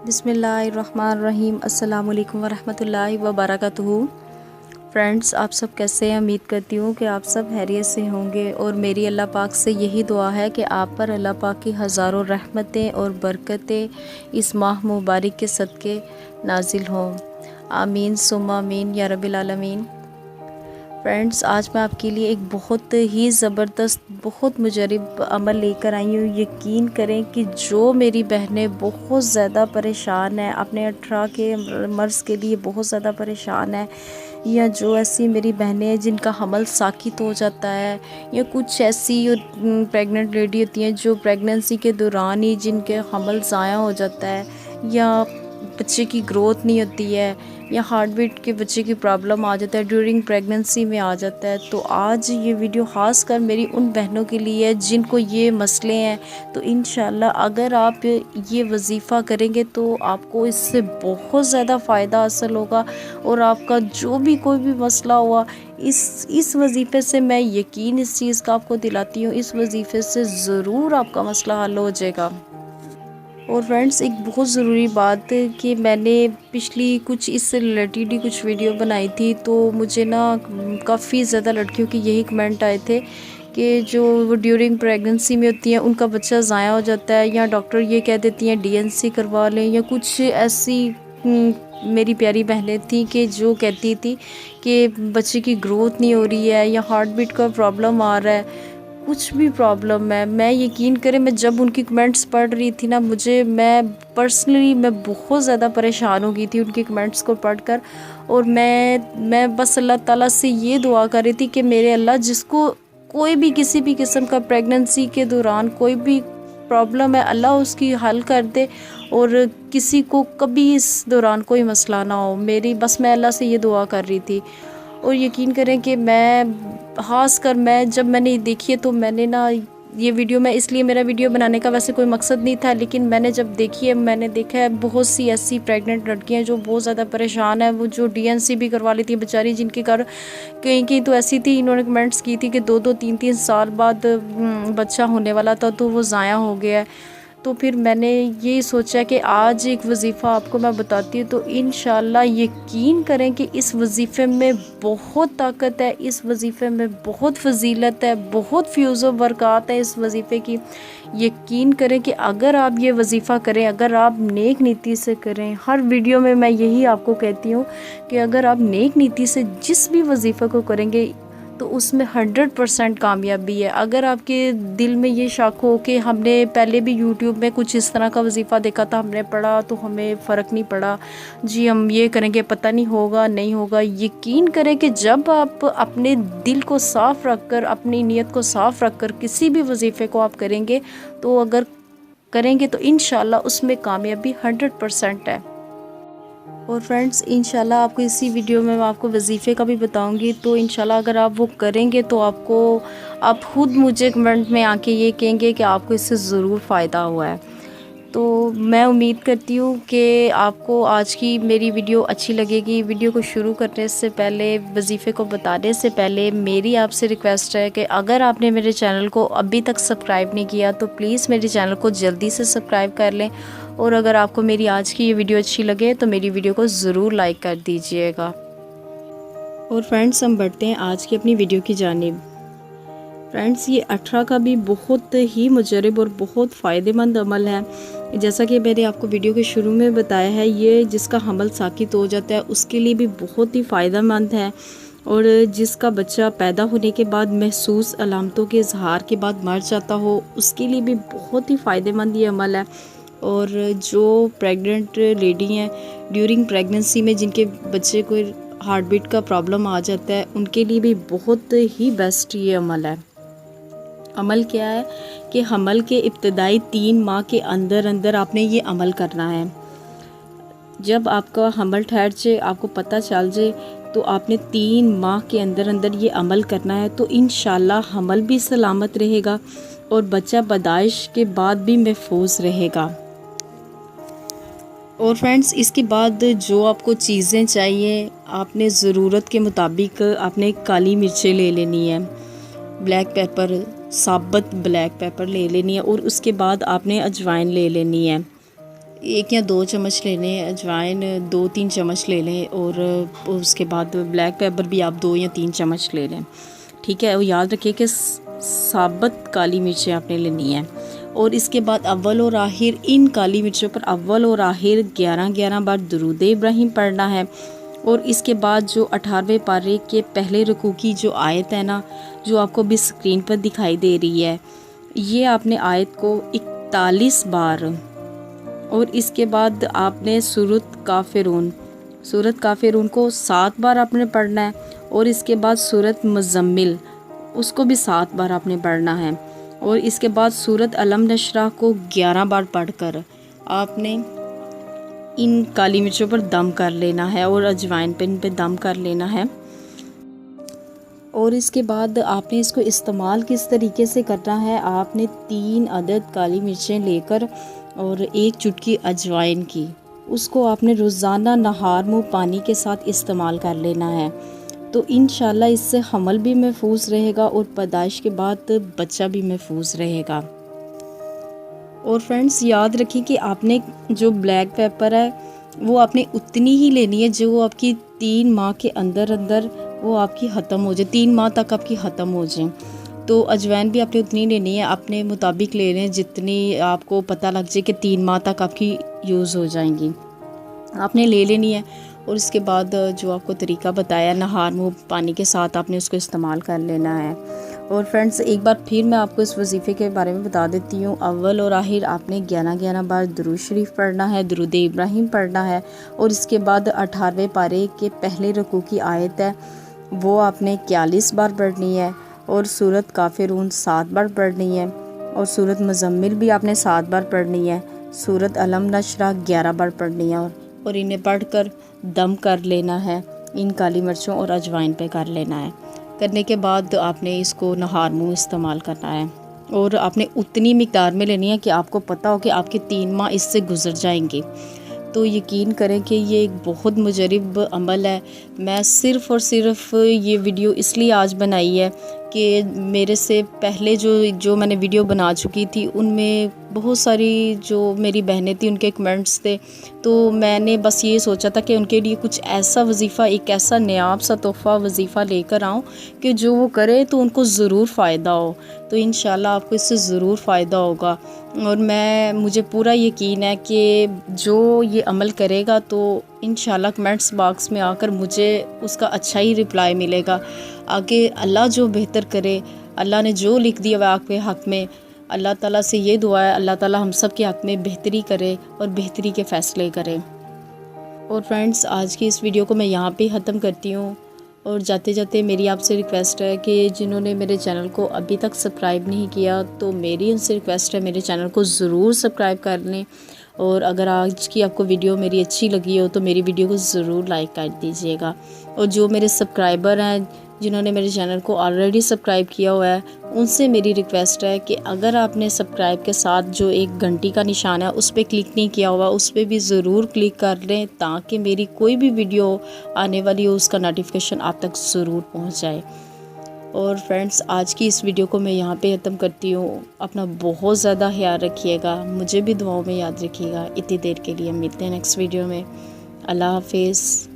बिस्मिल्लाहिर्रहमानिर्रहीम। अस्सलाम वालेकुम वरहमतुल्लाहि वबरकातुहू। फ्रेंड्स, आप सब कैसे हैं? उम्मीद करती हूँ कि आप सब खैरियत से होंगे और मेरी अल्लाह पाक से यही दुआ है कि आप पर अल्लाह पाक की हज़ारों रहमतें और बरकतें इस माह मुबारक के सदक़े नाजिल हों। आमीन सुम्मा आमीन या रब्बिल आलमीन। फ्रेंड्स, आज मैं आपके लिए एक बहुत ही ज़बरदस्त बहुत मुजरिब अमल लेकर आई हूँ। यकीन करें कि जो मेरी बहनें बहुत ज़्यादा परेशान हैं, अपने 18 के मर्ज़ के लिए बहुत ज़्यादा परेशान हैं, या जो ऐसी मेरी बहनें हैं जिनका हमल साकित हो जाता है, या कुछ ऐसी प्रेग्नेंट लेडी होती हैं जो प्रेगनेंसी के दौरान ही जिनके हमल ज़ाया हो जाता है, या बच्चे की ग्रोथ नहीं होती है, या हार्ट बीट के बच्चे की प्रॉब्लम आ जाता है, ड्यूरिंग प्रेगनेंसी में आ जाता है। तो आज ये वीडियो ख़ास कर मेरी उन बहनों के लिए है जिनको ये मसले हैं। तो इंशाल्लाह अगर आप ये वजीफ़ा करेंगे तो आपको इससे बहुत ज़्यादा फ़ायदा हासिल होगा, और आपका जो भी कोई भी मसला हुआ इस वजीफ़े से मैं यकीन इस चीज़ का आपको दिलाती हूँ, इस वजीफ़े से ज़रूर आपका मसला हल हो जाएगा। और फ्रेंड्स, एक बहुत ज़रूरी बात कि मैंने पिछली कुछ इससे रिलेटेड ही कुछ वीडियो बनाई थी, तो मुझे ना काफ़ी ज़्यादा लड़कियों के यही कमेंट आए थे कि जो वो ड्यूरिंग प्रेगनेंसी में होती हैं उनका बच्चा ज़ाया हो जाता है, या डॉक्टर ये कह देती हैं डीएनसी करवा लें, या कुछ ऐसी मेरी प्यारी बहनें थी कि जो कहती थी कि बच्चे की ग्रोथ नहीं हो रही है, या हार्ट बीट का प्रॉब्लम आ रहा है, कुछ भी प्रॉब्लम है। मैं यकीन करें, मैं जब उनकी कमेंट्स पढ़ रही थी ना, मैं पर्सनली बहुत ज़्यादा परेशान हो गई थी उनके कमेंट्स को पढ़कर। और मैं बस अल्लाह ताला से ये दुआ कर रही थी कि मेरे अल्लाह, जिसको कोई भी किसी भी किस्म का प्रेगनेंसी के दौरान कोई भी प्रॉब्लम है, अल्लाह उसकी हल कर दे, और किसी को कभी इस दौरान कोई मसला ना हो। मैं अल्लाह से ये दुआ कर रही थी। और यकीन करें कि मैं जब मैंने देखी है तो मैंने ना ये वीडियो, मैं इसलिए, मेरा वीडियो बनाने का वैसे कोई मकसद नहीं था, लेकिन मैंने जब देखी है, मैंने देखा है बहुत सी ऐसी प्रेग्नेंट लड़कियां जो बहुत ज़्यादा परेशान है, वो जो डीएनसी भी करवा लेती है बेचारी, जिनके घर कहीं कहीं तो ऐसी थी, इन्होंने कमेंट्स की थी कि 2-2 3-3 साल बाद बच्चा होने वाला था तो वो ज़ाया हो गया है। तो फिर मैंने ये सोचा कि आज एक वजीफ़ा आपको मैं बताती हूँ, तो इंशाल्लाह यकीन करें कि इस वजीफ़े में बहुत ताकत है, इस वजीफ़े में बहुत फजीलत है, बहुत फ्यूज़ व बरक़ात है इस वजीफ़े की। यकीन करें कि अगर आप ये वजीफ़ा करें, अगर आप नेक नीति से करें, हर वीडियो में मैं यही आपको कहती हूँ कि अगर आप नेक नीति से जिस भी वजीफ़े को करेंगे तो उसमें 100% कामयाबी है। अगर आपके दिल में ये शक हो कि हमने पहले भी यूट्यूब में कुछ इस तरह का वजीफ़ा देखा था, हमने पढ़ा तो हमें फ़र्क नहीं पड़ा, जी हम ये करेंगे पता नहीं होगा नहीं होगा, यकीन करें कि जब आप अपने दिल को साफ़ रख कर, अपनी नीयत को साफ़ रख कर किसी भी वजीफ़े को आप करेंगे, तो अगर करेंगे तो इंशाल्लाह उसमें कामयाबी 100% है। और फ्रेंड्स, इंशाल्लाह आपको इसी वीडियो में मैं आपको वजीफ़े का भी बताऊंगी, तो इंशाल्लाह अगर आप वो करेंगे तो आप खुद मुझे कमेंट में आके ये कहेंगे कि आपको इससे ज़रूर फ़ायदा हुआ है। तो मैं उम्मीद करती हूँ कि आपको आज की मेरी वीडियो अच्छी लगेगी। वीडियो को शुरू करने से पहले, वजीफ़े को बताने से पहले मेरी आपसे रिक्वेस्ट है कि अगर आपने मेरे चैनल को अभी तक सब्सक्राइब नहीं किया तो प्लीज़ मेरे चैनल को जल्दी से सब्सक्राइब कर लें, और अगर आपको मेरी आज की ये वीडियो अच्छी लगे तो मेरी वीडियो को ज़रूर लाइक कर दीजिएगा। और फ्रेंड्स, हम बढ़ते हैं आज की अपनी वीडियो की जानिब। फ्रेंड्स, ये 18 का भी बहुत ही मुजरब और बहुत फ़ायदेमंद अमल है। जैसा कि मैंने आपको वीडियो के शुरू में बताया है, ये जिसका हमल साकित हो जाता है उसके लिए भी बहुत ही फ़ायदेमंद है, और जिसका बच्चा पैदा होने के बाद महसूस अलामतों के इजहार के बाद मर जाता हो उसके लिए भी बहुत ही फ़ायदेमंद ये अमल है। और जो प्रेग्नेंट लेडी हैं, ड्यूरिंग प्रेगनेंसी में जिनके बच्चे को हार्ट बीट का प्रॉब्लम आ जाता है, उनके लिए भी बहुत ही बेस्ट ये अमल है। अमल क्या है कि हमल के इब्तदाई 3 माह के अंदर अंदर आपने ये अमल करना है। जब आपका हमल ठहर जाए, आपको पता चल जाए, तो आपने 3 माह के अंदर अंदर ये अमल करना है, तो इंशाल्लाह हमल भी सलामत रहेगा और बच्चा पैदाइश के बाद भी महफूज रहेगा। और फ्रेंड्स, इसके बाद जो आपको चीज़ें चाहिए, आपने ज़रूरत के मुताबिक आपने काली मिर्चें ले लेनी है, ब्लैक पेपर, साबुत ब्लैक पेपर ले लेनी है, और उसके बाद आपने अजवाइन ले लेनी है। 1 या 2 चम्मच ले लें, अजवाइन 2-3 चम्मच ले लें, और उसके बाद ब्लैक पेपर भी आप 2 या 3 चम्मच ले लें, ठीक है। और याद रखिए कि साबुत काली मिर्चें आपने लेनी है। और इसके बाद अव्वल और आखिर इन काली मिर्चों पर अव्वल और आखिर 11-11 बार दुरूद इब्राहिम पढ़ना है। और इसके बाद जो 18वें पारे के पहले रुकू की जो आयत है ना, जो आपको भी स्क्रीन पर दिखाई दे रही है, ये आपने आयत को 41 बार, और इसके बाद आपने सूरत काफिरून को 7 बार आपने पढ़ना है। और इसके बाद सूरत मुज़म्मिल, उसको भी 7 बार आपने पढ़ना है। और इसके बाद सूरत अलम नशरा को 11 बार पढ़कर आपने इन काली मिर्चों पर दम कर लेना है, और अजवाइन पे इन पे दम कर लेना है। और इसके बाद आपने इसको इस्तेमाल किस तरीके से करना है, आपने 3 अदद काली मिर्चें लेकर और 1 चुटकी अजवाइन की, उसको आपने रोज़ाना नहार मुँह पानी के साथ इस्तेमाल कर लेना है। तो इंशाल्लाह इससे हमल भी महफूज रहेगा और पैदाइश के बाद बच्चा भी महफूज रहेगा। और फ्रेंड्स याद रखिए कि आपने जो ब्लैक पेपर है वो आपने उतनी ही लेनी है जो आपकी 3 माह के अंदर वो आपकी ख़त्म हो जाए, 3 माह तक आपकी ख़त्म हो जाए। तो अजवाइन भी आपने उतनी लेनी है, अपने मुताबिक ले लें जितनी आपको पता लग जाए कि 3 माह तक आपकी यूज़ हो जाएंगी, आपने ले लेनी है। और इसके बाद जो आपको तरीका बताया, नहार मुँह पानी के साथ आपने उसको इस्तेमाल कर लेना है। और फ्रेंड्स एक बार फिर मैं आपको इस वजीफ़े के बारे में बता देती हूँ। अव्वल और आखिर आपने 11-11 बार दुरूद शरीफ पढ़ना है, दुरूद इब्राहिम पढ़ना है। और इसके बाद 18वें पारे के पहले रुकू की आयत है वो आपने 41 बार पढ़नी है। और सूरत काफिरून 7 बार पढ़नी है। और सूरत मुज़म्मिल भी आपने 7 बार पढ़नी है। सूरत अलम नशरा 11 बार पढ़नी है। और इन्हें पढ़कर दम कर लेना है, इन काली मिर्चों और अजवाइन पे कर लेना है। करने के बाद आपने इसको नहार मुँह इस्तेमाल करना है, और आपने उतनी मिकदार में लेनी है कि आपको पता हो कि आपके 3 माह इससे गुजर जाएंगे। तो यकीन करें कि ये एक बहुत मुजरब अमल है। मैं सिर्फ़ और सिर्फ ये वीडियो इसलिए आज बनाई है कि मेरे से पहले जो मैंने वीडियो बना चुकी थी उनमें बहुत सारी जो मेरी बहनें थी उनके कमेंट्स थे, तो मैंने बस ये सोचा था कि उनके लिए कुछ ऐसा वजीफ़ा, एक ऐसा नायाब सा तोहफ़ा वजीफ़ा लेकर आऊँ कि जो वो करें तो उनको ज़रूर फ़ायदा हो। तो इंशाल्लाह आपको इससे ज़रूर फ़ायदा होगा। और मुझे पूरा यकीन है कि जो ये अमल करेगा तो इंशाल्लाह कमेंट्स बॉक्स में आकर मुझे उसका अच्छा ही रिप्लाई मिलेगा। आगे अल्लाह जो बेहतर करे, अल्लाह ने जो लिख दिया वह आपके हक़ में, अल्लाह ताला से ये दुआ है अल्लाह ताला हम सब के हक़ में बेहतरी करे और बेहतरी के फ़ैसले करे। और फ्रेंड्स आज की इस वीडियो को मैं यहाँ पे ख़त्म करती हूँ। और जाते जाते मेरी आपसे रिक्वेस्ट है कि जिन्होंने मेरे चैनल को अभी तक सब्सक्राइब नहीं किया तो मेरी उनसे रिक्वेस्ट है मेरे चैनल को ज़रूर सब्सक्राइब कर लें। और अगर आज की आपको वीडियो मेरी अच्छी लगी हो तो मेरी वीडियो को ज़रूर लाइक कर दीजिएगा। और जो मेरे सब्सक्राइबर हैं जिन्होंने मेरे चैनल को ऑलरेडी सब्सक्राइब किया हुआ है उनसे मेरी रिक्वेस्ट है कि अगर आपने सब्सक्राइब के साथ जो एक घंटी का निशान है उस पर क्लिक नहीं किया हुआ उस पर भी ज़रूर क्लिक कर लें ताकि मेरी कोई भी वीडियो आने वाली हो उसका नोटिफिकेशन आप तक ज़रूर पहुंच जाए। और फ्रेंड्स आज की इस वीडियो को मैं यहाँ पे ख़त्म करती हूँ। अपना बहुत ज़्यादा ख्याल रखिएगा, मुझे भी दुआओं में याद रखिएगा। इतनी देर के लिए मिलते हैं नेक्स्ट वीडियो में। अल्लाह हाफिज़।